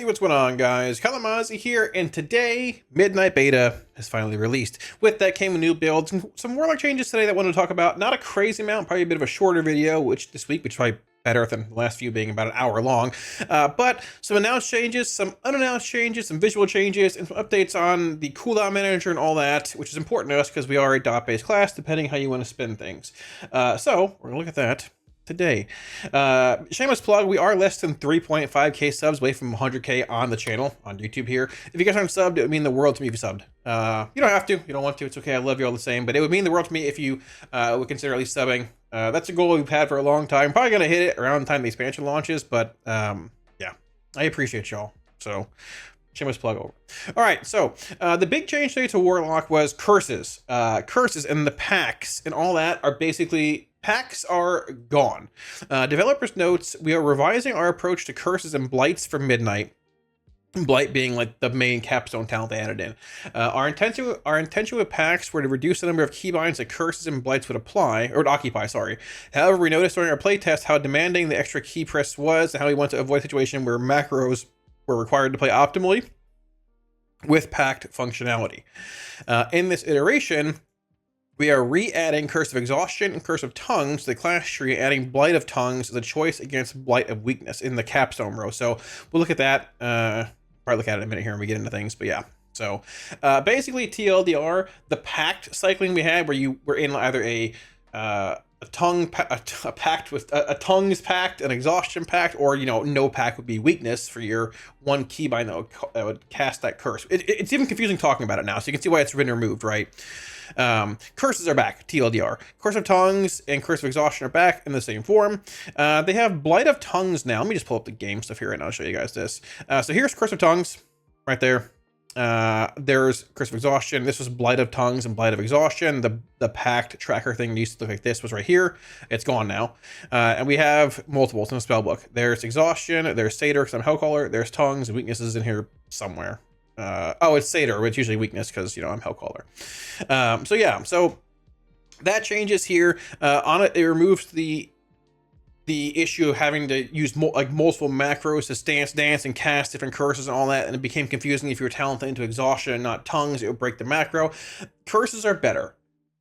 what's going on, guys? Kalamazi here, and today, Midnight Beta is finally released. With that came a new build, some Warlock changes today that I wanted to talk about. Not a crazy amount, probably a bit of a shorter video, which is probably better than the last few being about an hour long. But some announced changes, some unannounced changes, some visual changes, and some updates on the cooldown manager and all that, which is important to us because we are a dot-based class, depending how you want to spin things. So, we're going to look at that today. Shameless plug, we are less than 3.5k subs away from 100k on the channel on YouTube here. If you guys aren't subbed, it would mean the world to me if you subbed. You don't have to, you don't want to, it's okay, I love you all the same, but it would mean the world to me if you would consider at least subbing. That's a goal we've had for a long time. Probably gonna hit it around the time the expansion launches, but yeah, I appreciate y'all. So shameless plug over. All right, so the big change today to Warlock was curses. Curses and the packs and all that are basically, packs are gone. Developers notes, we are revising our approach to curses and blights for Midnight. Blight being like the main capstone talent they added in. Our intention with packs were to reduce the number of keybinds that curses and blights would apply, or would occupy, sorry. However, we noticed during our playtest how demanding the extra key press was and how we want to avoid a situation where macros were required to play optimally with packed functionality. In this iteration, we are re-adding Curse of Exhaustion and Curse of Tongues to the class tree, adding Blight of Tongues as a choice against Blight of Weakness in the capstone row. So we'll look at that, probably look at it in a minute here when we get into things, but yeah. So basically TLDR, the pact cycling we had where you were in either a pact with a tongues pact, an exhaustion pact, or, you know, no pact would be weakness for your one keybind that would cast that curse. It's even confusing talking about it now, so you can see why it's been removed, right? Curses are back, TLDR. Curse of Tongues and Curse of Exhaustion are back in the same form. They have Blight of Tongues now. Let me just pull up the game stuff here right now. I'll show you guys this. So here's Curse of Tongues right there. There's Curse of Exhaustion. This was Blight of Tongues and Blight of Exhaustion. The pact tracker thing used to look like this, was right here. It's gone now. And we have multiples in the spellbook. There's Exhaustion, there's Satyr because I'm Hellcaller, there's Tongues and Weaknesses in here somewhere. Oh, it's Satyr, which is usually weakness because, you know, I'm Hellcaller. So yeah, so that changes here. On it, it removes the issue of having to use multiple macros to stance, dance, and cast different curses and all that, and it became confusing if you were talented into Exhaustion and not Tongues. It would break the macro. Curses are better.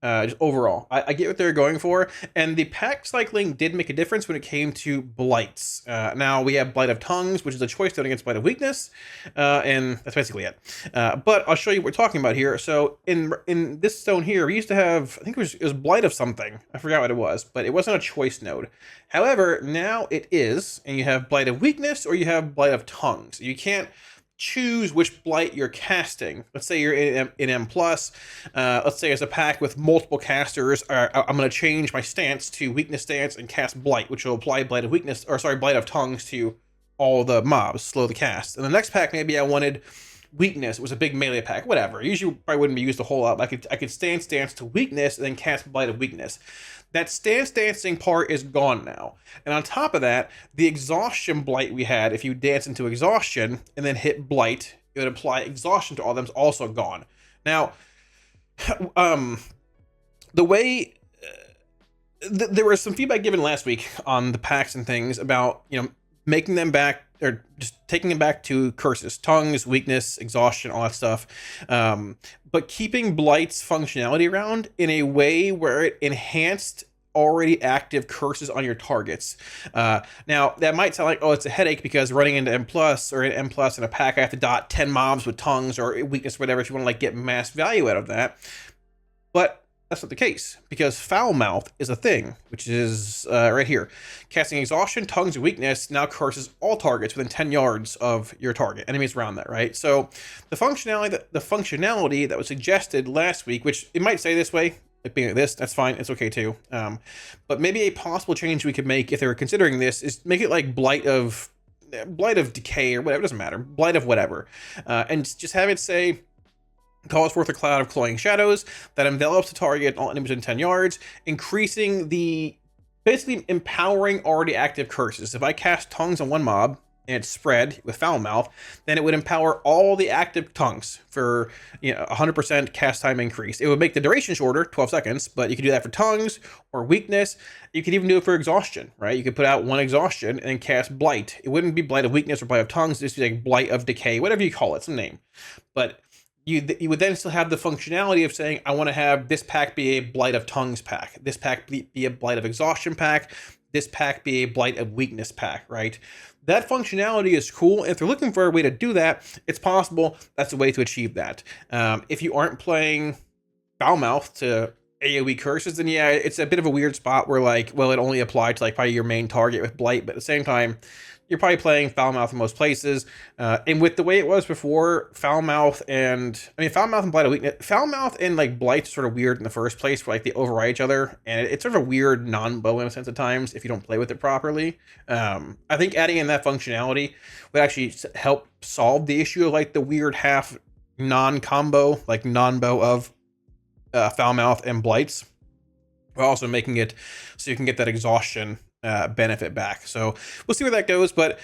Just overall, I get what they're going for, and the pack cycling did make a difference when it came to blights. Now we have Blight of Tongues, which is a choice down against Blight of Weakness, and that's basically it. But I'll show you what we're talking about here. So in this stone here, we used to have, I think it was Blight of something. I forgot what it was, but it wasn't a choice node. However, now it is, and you have Blight of Weakness or you have Blight of Tongues. You can't choose which blight you're casting. Let's say you're in M+. Let's say as a pack with multiple casters, I'm going to change my stance to weakness stance and cast blight, which will apply Blight of Weakness, or sorry, Blight of Tongues to all the mobs, slow the cast. And the next pack, maybe I wanted weakness. It was a big melee pack, whatever. Usually probably wouldn't be used a whole lot, but I could stance to weakness and then cast Blight of Weakness. That stance dancing part is gone now. And on top of that, the exhaustion blight we had, if you dance into exhaustion and then hit blight, it would apply exhaustion to all of them, is also gone. Now, the way there was some feedback given last week on the packs and things about, you know, making them back, or just taking them back to curses, tongues, weakness, exhaustion, all that stuff. But keeping Blight's functionality around in a way where it enhanced already active curses on your targets. Now, that might sound like, oh, it's a headache because running into M+, or an M+ in a pack, I have to dot 10 mobs with tongues or weakness, whatever, if you want to like get mass value out of that. But that's not the case, because Foul Mouth is a thing, which is right here. Casting Exhaustion, Tongues, and Weakness now curses all targets within 10 yards of your target, enemies around that, right? So the functionality that was suggested last week, which it might say this way, like being like this, that's fine, it's okay too. But maybe a possible change we could make if they were considering this is make it like Blight of Decay or whatever, it doesn't matter, Blight of whatever, and just have it say, calls forth a cloud of cloying shadows that envelops the target, all enemies within 10 yards, increasing basically empowering already active curses. If I cast Tongues on one mob, and it's spread with foul mouth, then it would empower all the active tongues for 100% cast time increase. It would make the duration shorter, 12 seconds, but you could do that for tongues or weakness. You could even do it for exhaustion, right? You could put out one exhaustion and cast blight. It wouldn't be blight of weakness or blight of tongues. It's just like blight of decay, whatever you call it, some name. But you would then still have the functionality of saying, I want to have this pack be a blight of tongues pack, this pack be a blight of exhaustion pack, this pack be a blight of weakness pack, right? That functionality is cool. If you're looking for a way to do that, it's possible. That's a way to achieve that. If you aren't playing Foulmouth to AoE curses, then yeah, it's a bit of a weird spot where like, well, it only applied to like probably your main target with Blight, but at the same time, you're probably playing Foulmouth in most places. And with the way it was before, Foulmouth and Blight are weakness. Foulmouth and like Blight sort of weird in the first place, where like they override each other, and it's sort of a weird non-bow in a sense at times if you don't play with it properly. I think adding in that functionality would actually help solve the issue of like the weird half non-combo, like non-bow of Foulmouth and Blights, while also making it so you can get that exhaustion benefit back. So we'll see where that goes, but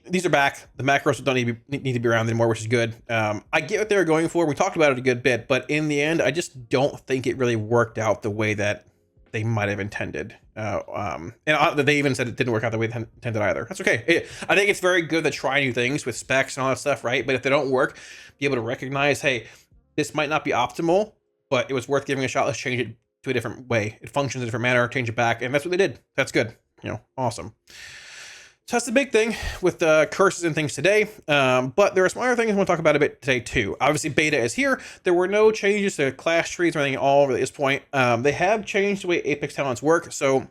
these are back. The macros don't need to be around anymore, which is good. I get what they were going for. We talked about it a good bit, but in the end, I just don't think it really worked out the way that they might have intended. And they even said it didn't work out the way they intended either. That's okay. I think it's very good to try new things with specs and all that stuff, right? But if they don't work, be able to recognize, hey, this might not be optimal, but it was worth giving a shot. Let's change it to a different way. It functions in a different manner, change it back, and that's what they did. That's good. Awesome. So that's the big thing with curses and things today. But there are some other things I want to talk about a bit today too. Obviously, beta is here. There were no changes to class trees or anything at all at this point. They have changed the way Apex talents work. So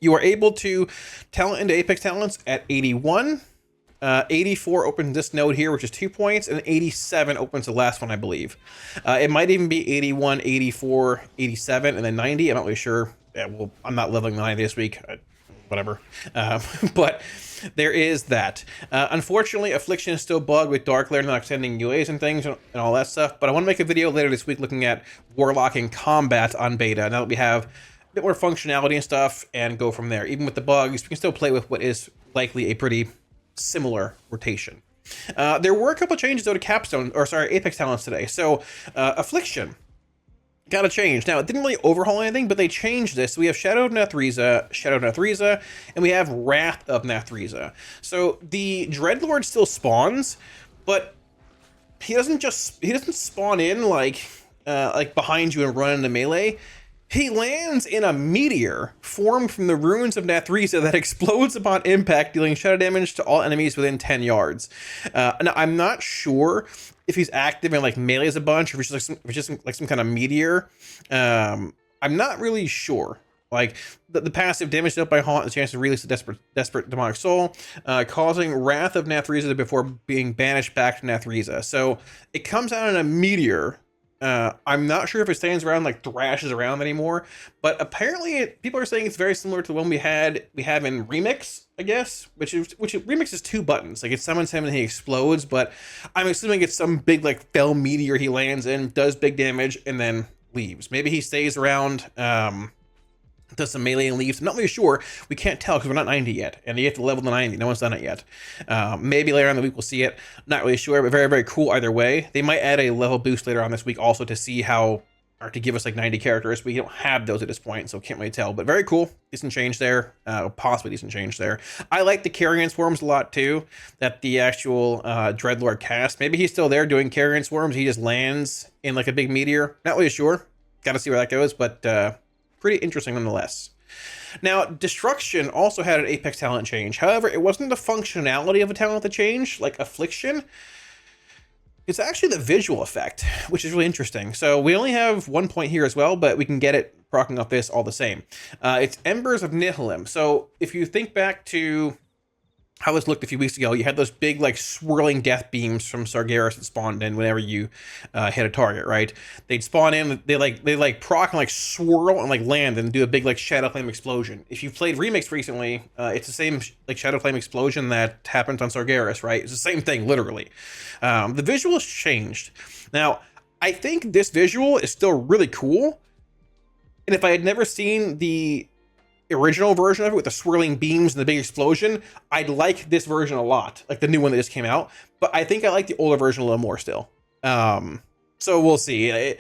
you are able to talent into Apex talents at 81. 84 opens this node here, which is 2 points, and 87 opens the last one, I believe. It might even be 81, 84, 87, and then 90. I'm not really sure. Yeah, well, I'm not leveling 90 this week. Whatever. But there is that. Unfortunately, Affliction is still bugged with Dark Lair not extending UAs and things and all that stuff. But I want to make a video later this week looking at Warlock in combat on beta. Now that we have a bit more functionality and stuff, and go from there. Even with the bugs, we can still play with what is likely a pretty similar rotation. There were a couple of changes though to Apex talents today. So Affliction got a change. Now it didn't really overhaul anything, but they changed this. So we have Shadow of Nathriza, and we have Wrath of Nathriza. So the Dreadlord still spawns, but he doesn't spawn in like behind you and run into melee. He lands in a meteor formed from the ruins of Nathriza that explodes upon impact, dealing shadow damage to all enemies within 10 yards. Now, I'm not sure if he's active and like melees a bunch, or if it's just like some kind of meteor. I'm not really sure. Like the passive damage dealt by Haunt, the chance to release a desperate demonic soul, causing Wrath of Nathriza before being banished back to Nathriza. So it comes out in a meteor. I'm not sure if it stands around like thrashes around anymore, but apparently people are saying it's very similar to the one we have in Remix, I guess, which Remix is 2 buttons. Like it summons him and he explodes, but I'm assuming it's some big like fell meteor he lands in, does big damage, and then leaves. Maybe he stays around, does some melee and leaves. I'm not really sure. We can't tell because we're not 90 yet, and you have to level to 90. No one's done it yet. Maybe later on in the week we'll see it. Not really sure, but very, very cool either way. They might add a level boost later on this week also to see how, or to give us like 90 characters. We don't have those at this point, so can't really tell. But very cool. Decent change there. Possibly decent change there. I like the Carrion Swarms a lot too, that the actual Dreadlord cast. Maybe he's still there doing Carrion Swarms. He just lands in like a big meteor. Not really sure. Got to see where that goes, but pretty interesting nonetheless. Now, Destruction also had an Apex talent change. However, it wasn't the functionality of a talent that changed, like Affliction. It's actually the visual effect, which is really interesting. So we only have 1 point here as well, but we can get it proccing off this all the same. It's Embers of Nihilum. So if you think back to how this looked a few weeks ago, you had those big like swirling death beams from Sargeras that spawned in whenever you hit a target, right? They'd spawn in, they proc and like swirl and like land and do a big like shadow flame explosion. If you've played Remix recently, it's the same like shadow flame explosion that happens on Sargeras, right? It's the same thing, literally. The visual has changed. Now, I think this visual is still really cool. And if I had never seen the original version of it with the swirling beams and the big explosion, I like this version a lot, like the new one that just came out. But I think I like the older version a little more still. So we'll see.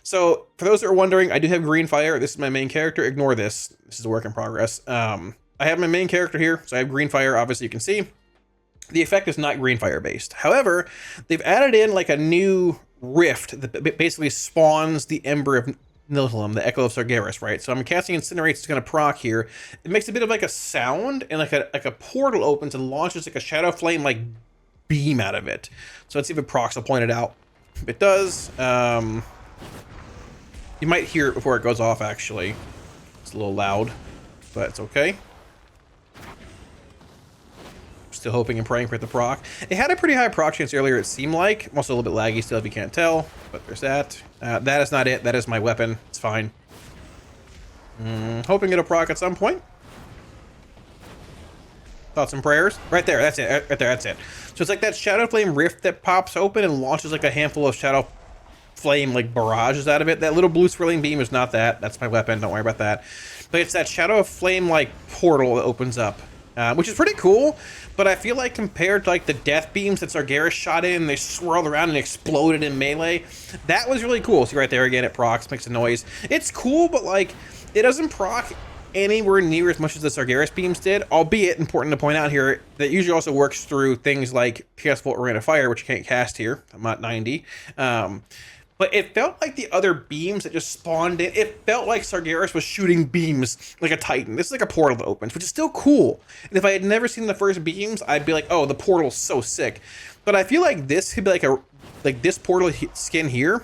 So for those that are wondering, I do have green fire. This is my main character. Ignore this. This is a work in progress. I have my main character here, so I have green fire. Obviously, you can see the effect is not green fire based. However, they've added in like a new rift that basically spawns the Ember of Nilhulum, the Echo of Sargeras, right? So I'm casting Incinerate. It's going to proc here. It makes a bit of like a sound, and like a portal opens and launches like a shadow flame like beam out of it. So let's see if it procs. I'll point it out. If it does, you might hear it before it goes off. Actually, it's a little loud, but it's okay. Still hoping and praying for it to proc. It had a pretty high proc chance earlier, it seemed like. I'm also a little bit laggy still, if you can't tell, but there's that. That is not it. That is my weapon. It's fine. Hoping it'll proc at some point. Thoughts and prayers. Right there. That's it. Right there. That's it. So it's like that Shadow Flame rift that pops open and launches like a handful of Shadow Flame like barrages out of it. That little blue swirling beam is not that. That's my weapon. Don't worry about that. But it's that Shadow Flame like portal that opens up. Which is pretty cool, but I feel like compared to like the death beams that Sargeras shot in, they swirled around and exploded in melee. That was really cool. See right there again, it procs, makes a noise. It's cool, but like it doesn't proc anywhere near as much as the Sargeras beams did. Albeit important to point out here that usually also works through things like PS Volt or Rain of Fire, which you can't cast here. I'm at 90. But it felt like the other beams that just spawned in. It felt like Sargeras was shooting beams like a Titan. This is like a portal that opens, which is still cool. And if I had never seen the first beams, I'd be like, oh, the portal's so sick. But I feel like this could be like this portal skin here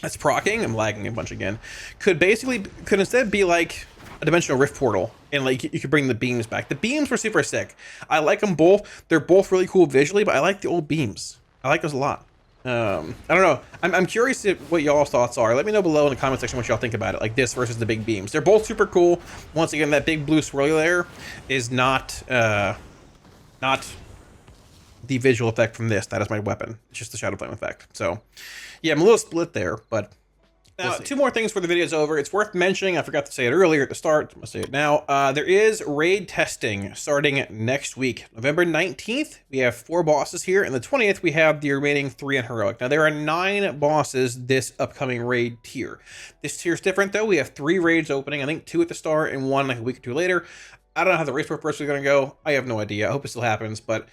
that's procking. I'm lagging a bunch again. Could instead be like a dimensional rift portal, and like you could bring the beams back. The beams were super sick. I like them both. They're both really cool visually, but I like the old beams. I like those a lot. I don't know. I'm curious what y'all's thoughts are. Let me know below in the comment section what y'all think about it. Like this versus the big beams. They're both super cool. Once again, that big blue swirly layer is not the visual effect from this. That is my weapon. It's just the Shadow Flame effect. So, yeah, I'm a little split there, but now, two more things before the video's over. It's worth mentioning, I forgot to say it earlier at the start, I'm gonna say it now. There is raid testing starting next week. November 19th, we have 4 bosses here, and the 20th, we have the remaining 3 in Heroic. Now, there are 9 bosses this upcoming raid tier. This tier's different, though. We have 3 raids opening, I think 2 at the start and 1 like a week or 2 later. I don't know how the race for first is gonna go. I have no idea. I hope it still happens, but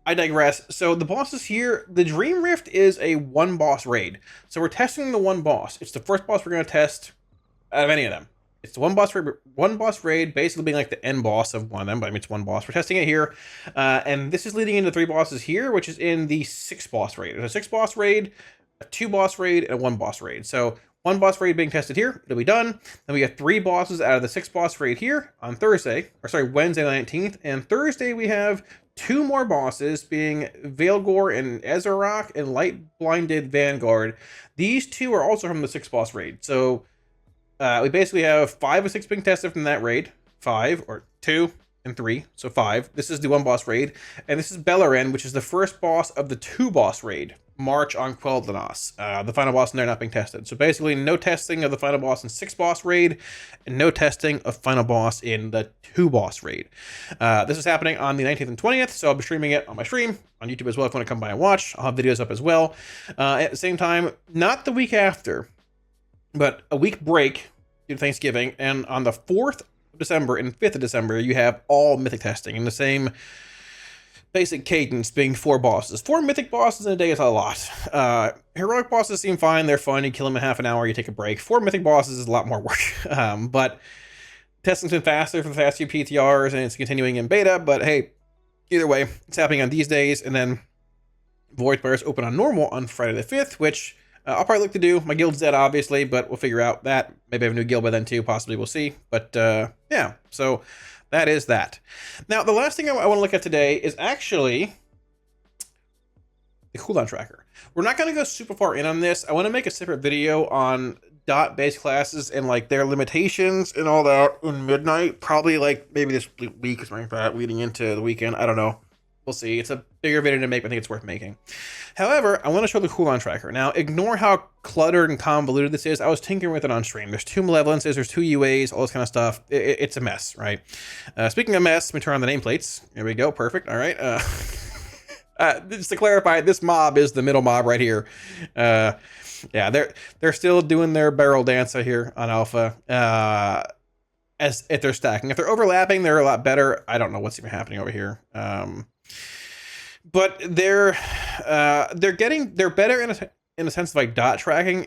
I digress. So the bosses here, the Dream Rift is a 1 boss raid. So we're testing the 1 boss. It's the first boss we're going to test out of any of them. It's the 1 boss raid, basically being like the end boss of one of them, but I mean it's 1 boss. We're testing it here. And this is leading into 3 bosses here, which is in the 6 boss raid. There's a 6 boss raid, a 2 boss raid, and a 1 boss raid. So 1 boss raid being tested here, it'll be done. Then we have 3 bosses out of the 6 boss raid here on Wednesday the 19th. And Thursday we have 2 more bosses, being Veilgore and Ezerok and Light Blinded Vanguard. These 2 are also from the 6 boss raid. So we basically have 5 or 6 being tested from that raid. 5 or 2 and 3, so 5. This is the 1 boss raid, and this is Beleren, which is the first boss of the 2 boss raid. March on Quel'Danos, the final boss in there not being tested. So basically no testing of the final boss in 6 boss raid, and no testing of final boss in the 2 boss raid. This is happening on the 19th and 20th, so I'll be streaming it on my stream, on YouTube as well if you want to come by and watch. I'll have videos up as well. At the same time, not the week after, but a week break due to Thanksgiving, and on the 4th of December and 5th of December, you have all Mythic testing in the same basic cadence, being 4 bosses. 4 mythic bosses in a day is a lot. Heroic bosses seem fine. They're fun. You kill them in half an hour, you take a break. 4 mythic bosses is a lot more work. But testing's been faster for the fast few PTRs, and it's continuing in beta. But hey, either way, it's happening on these days. And then Void Fires open on normal on Friday the 5th, which I'll probably look to do. My guild's dead, obviously, but we'll figure out that. Maybe I have a new guild by then too. Possibly, we'll see. But yeah, so that is that. Now, the last thing I want to look at today is actually the cooldown tracker. We're not going to go super far in on this. I want to make a separate video on dot-based classes and like their limitations and all that in midnight. Probably like maybe this week or something like that, leading into the weekend. I don't know. We'll see. It's a bigger video to make, but I think it's worth making. However, I want to show the cooldown tracker. Now, ignore how cluttered and convoluted this is. I was tinkering with it on stream. There's 2 malevolences, there's 2 UAs, all this kind of stuff. It's a mess, right? Speaking of mess, let me turn on the nameplates. There we go. Perfect. All right. Just to clarify, this mob is the middle mob right here. Yeah, they're still doing their barrel dance out here on alpha. As if they're stacking. If they're overlapping, they're a lot better. I don't know what's even happening over here. But they're better in a sense of like dot tracking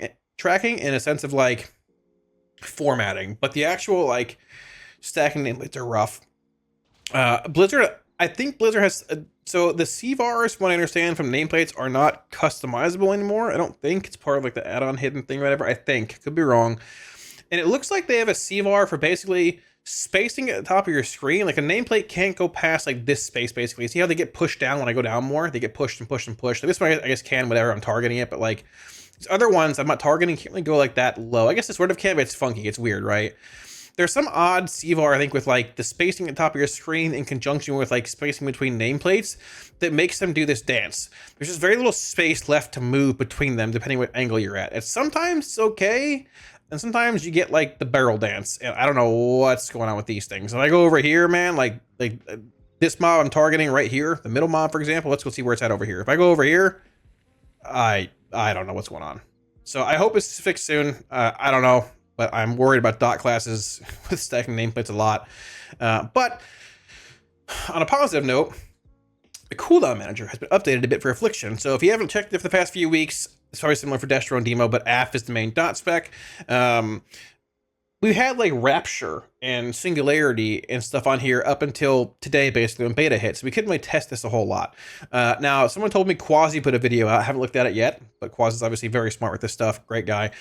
in a sense of like formatting. But the actual like stacking nameplates are rough. Blizzard, I think Blizzard has so the CVARs, from what I understand from nameplates, are not customizable anymore. I don't think it's part of like the add-on hidden thing or whatever. I think, could be wrong. And it looks like they have a CVAR for basically spacing at the top of your screen. Like a nameplate can't go past like this space basically. See how they get pushed down when I go down more? They get pushed and pushed and pushed. Like this one I guess can whatever I'm targeting it, but like these other ones I'm not targeting can't really go like that low. I guess this sort of can, but it's funky. It's weird, right? There's some odd CVAR, I think, with like the spacing at the top of your screen in conjunction with like spacing between nameplates that makes them do this dance. There's just very little space left to move between them depending what angle you're at. And sometimes it's okay. And sometimes you get like the barrel dance, and I don't know what's going on with these things. If I go over here, man, like this mob I'm targeting right here, the middle mob, for example, let's go see where it's at over here. If I go over here, I don't know what's going on. So I hope it's fixed soon. I don't know, but I'm worried about dot classes with stacking nameplates a lot. But on a positive note, the cooldown manager has been updated a bit for Affliction. So if you haven't checked it for the past few weeks, it's probably similar for Destro and Demo, but AF is the main dot spec. We had like Rapture and Singularity and stuff on here up until today, basically, when beta hit. So we couldn't really test this a whole lot. Now, someone told me Quasi put a video out. I haven't looked at it yet, but Quasi's obviously very smart with this stuff. Great guy.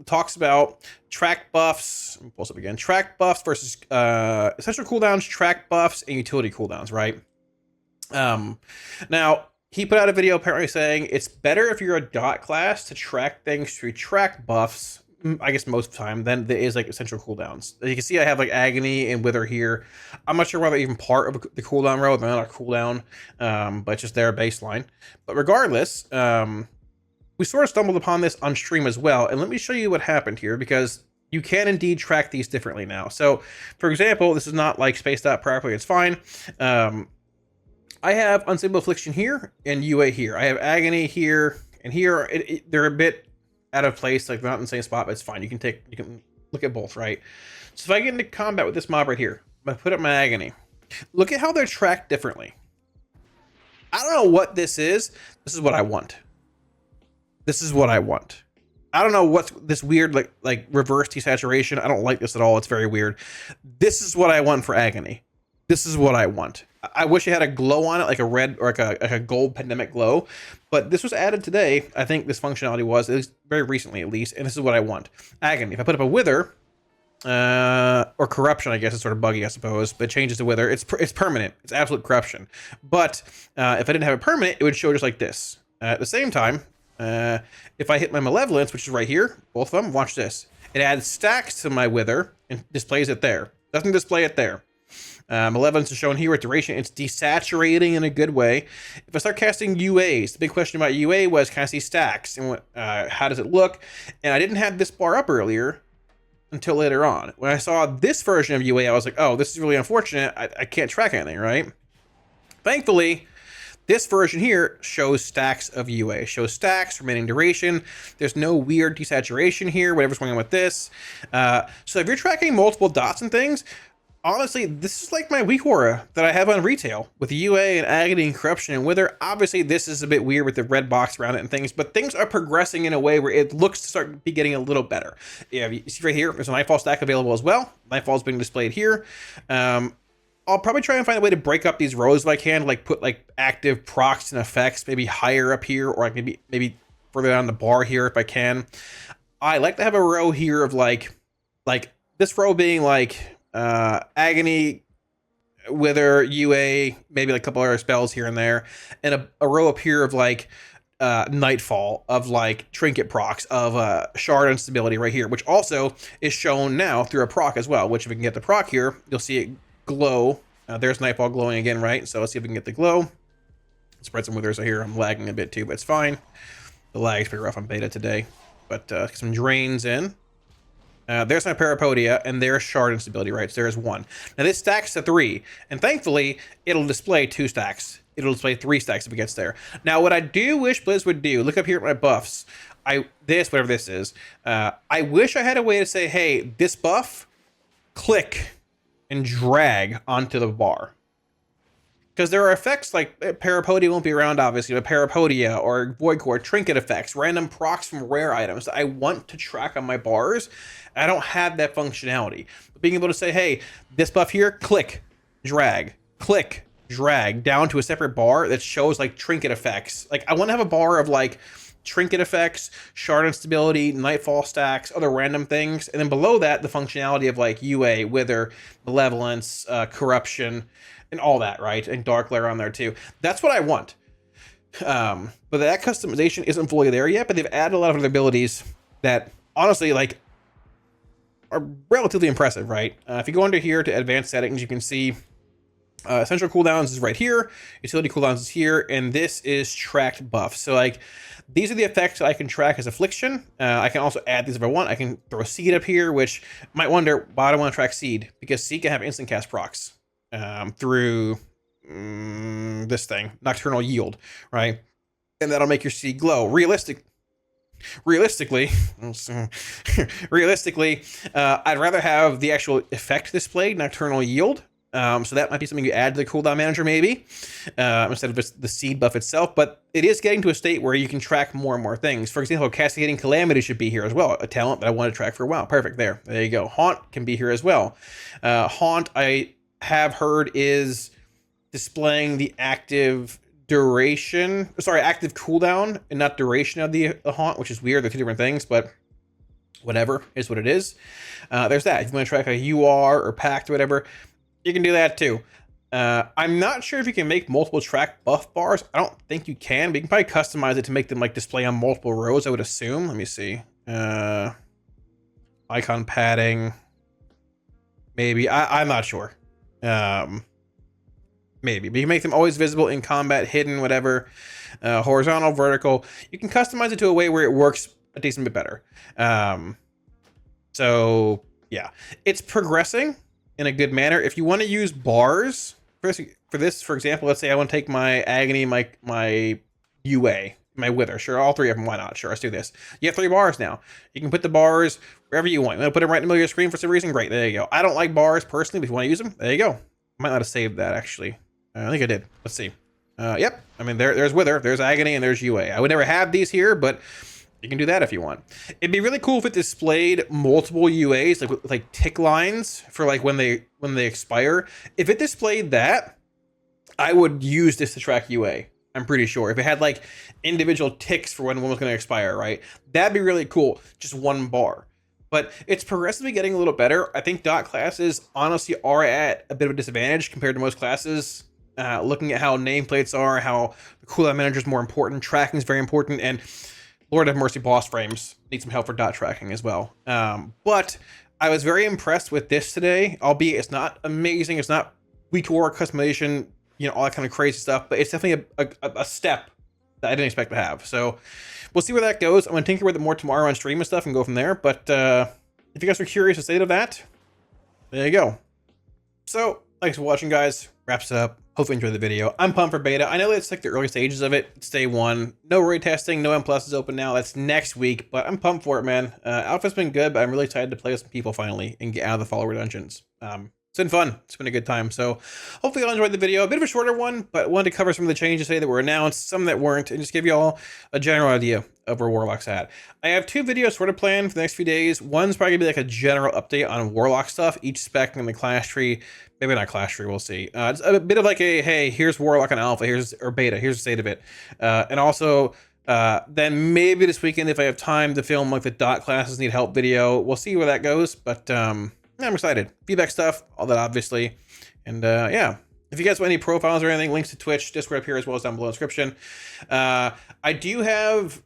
Talks about track buffs. Let me pull this up again. Track buffs versus essential cooldowns, track buffs, and utility cooldowns, right? Now, he put out a video apparently saying it's better if you're a dot class to track things through track buffs, I guess most of the time, than there is like essential cooldowns. As you can see, I have like Agony and Wither here. I'm not sure whether they're even part of the cooldown row. They're not a cooldown, but it's just their baseline. But regardless, we sort of stumbled upon this on stream as well. And let me show you what happened here, because you can indeed track these differently now. So, for example, this is not like spaced out properly. It's fine. I have Unstable Affliction here and UA here. I have Agony here and here. They're a bit out of place, like they're not in the same spot, but it's fine. You can look at both, right? So if I get into combat with this mob right here, I'm gonna put up my Agony. Look at how they're tracked differently. I don't know what this is. This is what I want. This is what I want. I don't know what's this weird like reverse desaturation. I don't like this at all. It's very weird. This is what I want for Agony. This is what I want. I wish it had a glow on it, like a red or like a gold pandemic glow, but this was added today. I think this functionality was, at least very recently at least, and this is what I want. Agony. If I put up a Wither, or Corruption, I guess it's sort of buggy, I suppose, but it changes to Wither. It's permanent. It's absolute corruption. But if I didn't have it permanent, it would show just like this. At the same time, if I hit my Malevolence, which is right here, both of them, watch this. It adds stacks to my Wither and displays it there. Doesn't display it there. Malevolence is shown here with duration. It's desaturating in a good way. If I start casting UAs, the big question about UA was, can I see stacks? And how does it look? And I didn't have this bar up earlier until later on. When I saw this version of UA, I was like, oh, this is really unfortunate. I can't track anything, right? Thankfully, this version here shows stacks of UA. Shows stacks, remaining duration. There's no weird desaturation here, whatever's going on with this. So if you're tracking multiple dots and things, honestly, this is like my weak aura that I have on retail with UA and Agony and Corruption and Wither. Obviously, this is a bit weird with the red box around it and things, but things are progressing in a way where it looks to start be getting a little better. Yeah, you see right here, there's a Nightfall stack available as well. Nightfall's being displayed here. I'll probably try and find a way to break up these rows if I can, like put like active procs and effects maybe higher up here, or like maybe further down the bar here if I can. I like to have a row here of like this row being like Agony, Wither, UA, maybe like a couple other spells here and there, and a row up here of like Nightfall, of like trinket procs, of shard instability right here, which also is shown now through a proc as well, which if we can get the proc here, you'll see it glow There's Nightfall glowing again, right? So let's see if we can get the glow. Spread some withers here. I'm lagging a bit too, but it's fine. The lag is pretty rough on beta today. But some drains in. There's my Parapodia, and there's shard instability, right? So there's 1. Now this stacks to 3, and thankfully, it'll display 2 stacks. It'll display 3 stacks if it gets there. Now, what I do wish Blizz would do, look up here at my buffs. Whatever this is, I wish I had a way to say, hey, this buff, click and drag onto the bar. Because there are effects like Parapodia won't be around, obviously, but Parapodia or Void Core, trinket effects, random procs from rare items that I want to track on my bars. I don't have that functionality. But being able to say, hey, this buff here, click, drag down to a separate bar that shows like trinket effects. Like I want to have a bar of like trinket effects, shard instability, nightfall stacks, other random things. And then below that, the functionality of like UA, wither, malevolence, corruption, and all that, right? And dark layer on there too. That's what I want. But that customization isn't fully there yet, but they've added a lot of other abilities that honestly like are relatively impressive, right? If you go under here to advanced settings, you can see essential cooldowns is right here, utility cooldowns is here, and this is tracked buffs. So like these are the effects that I can track as affliction. I can also add these if I want. I can throw seed up here, which you might wonder why I don't want to track seed, because seed can have instant cast procs through this thing, nocturnal yield, right? And that'll make your seed glow. Realistically, I'd rather have the actual effect displayed, nocturnal yield. So that might be something you add to the cooldown manager, maybe, instead of just the seed buff itself. But it is getting to a state where you can track more and more things. For example, Cascading Calamity should be here as well, a talent that I want to track for a while. Perfect, there you go. Haunt can be here as well. Haunt, I have heard, is displaying the active cooldown and not duration of the haunt, which is weird. They're 2 different things, but whatever is what it is. There's that. If you want to track a UR or pact or whatever, you can do that too. I'm not sure if you can make multiple track buff bars. I don't think you can, but you can probably customize it to make them like display on multiple rows, I would assume. Let me see. Icon padding. Maybe. I'm not sure. Maybe, but you can make them always visible in combat, hidden, whatever. Horizontal, vertical. You can customize it to a way where it works a decent bit better. So yeah, it's progressing in a good manner. If you want to use bars for this, for example, let's say I want to take my agony, my UA, my wither. Sure, all 3 of them. Why not? Sure, let's do this. You have 3 bars now. You can put the bars wherever you want. You want to put them right in the middle of your screen for some reason? Great, there you go. I don't like bars personally, but if you want to use them, there you go. I might not have saved that actually. I think I did. Let's see. Yep. I mean, there's wither, there's agony, and there's UA. I would never have these here, but you can do that if you want. It'd be really cool if it displayed multiple UAs, like tick lines for like when they expire. If it displayed that, I would use this to track UA. I'm pretty sure. If it had like individual ticks for when one was going to expire, right? That'd be really cool. Just 1 bar. But it's progressively getting a little better. I think dot classes honestly are at a bit of a disadvantage compared to most classes. Looking at how nameplates are, how the cooldown manager is more important, tracking is very important, and Lord have mercy, boss frames need some help for dot tracking as well. But I was very impressed with this today, albeit it's not amazing. It's not weak war customization, all that kind of crazy stuff, but it's definitely a step that I didn't expect to have. So we'll see where that goes. I'm going to tinker with it more tomorrow on stream and stuff and go from there. But if you guys are curious the state of that, there you go. So thanks for watching, guys. Wraps it up. Hopefully you enjoyed the video. I'm pumped for beta. I know it's like the early stages of it. It's day 1. No raid testing. No M+ is open now. That's next week, but I'm pumped for it, man. Alpha's been good, but I'm really excited to play with some people finally and get out of the follower dungeons. It's been fun. It's been a good time. So hopefully y'all enjoyed the video. A bit of a shorter one, but wanted to cover some of the changes today that were announced, some that weren't, and just give you all a general idea of where Warlock's at. I have 2 videos sort of planned for the next few days. One's probably gonna be like a general update on Warlock stuff, each spec in the class tree. Maybe not class tree, we'll see. It's a bit of like a, hey, here's Warlock on alpha, or beta, here's the state of it. And also, then maybe this weekend, if I have time to film like the dot classes need help video, we'll see where that goes. But I'm excited. Feedback stuff, all that obviously. And yeah, if you guys want any profiles or anything, links to Twitch, Discord up here as well as down below in the description. I do have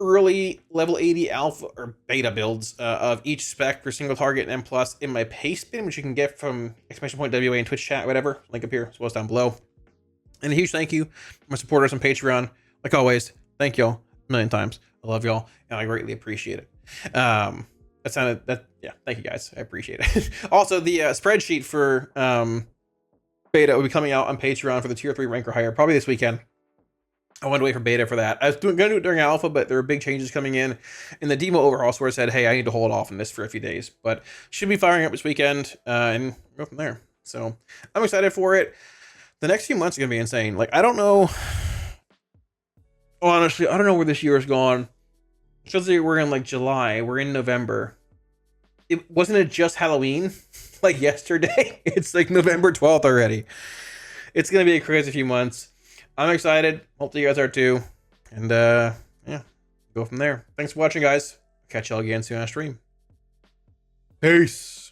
early level 80 alpha or beta builds of each spec for single target and M+ in my paste bin, which you can get from !WA in Twitch chat, whatever. Link up here, as well as down below. And a huge thank you to my supporters on Patreon. Like always, thank y'all a million times. I love y'all, and I greatly appreciate it. Yeah, thank you guys. I appreciate it. Also, the spreadsheet for beta will be coming out on Patreon for the tier 3 rank or higher, probably this weekend. I wanted to wait for beta for that. I was going to do it during alpha, but there were big changes coming in the demo overhaul, so I said, hey, I need to hold off on this for a few days. But should be firing up this weekend and go from there. So I'm excited for it. The next few months are going to be insane. Like, I don't know. Honestly, I don't know where this year is gone. Especially we're in like July. We're in November. Wasn't it just Halloween? Like yesterday? It's like November 12th already. It's going to be a crazy few months. I'm excited. Hopefully you guys are too. And yeah, go from there. Thanks for watching, guys. Catch y'all again soon on stream. Peace.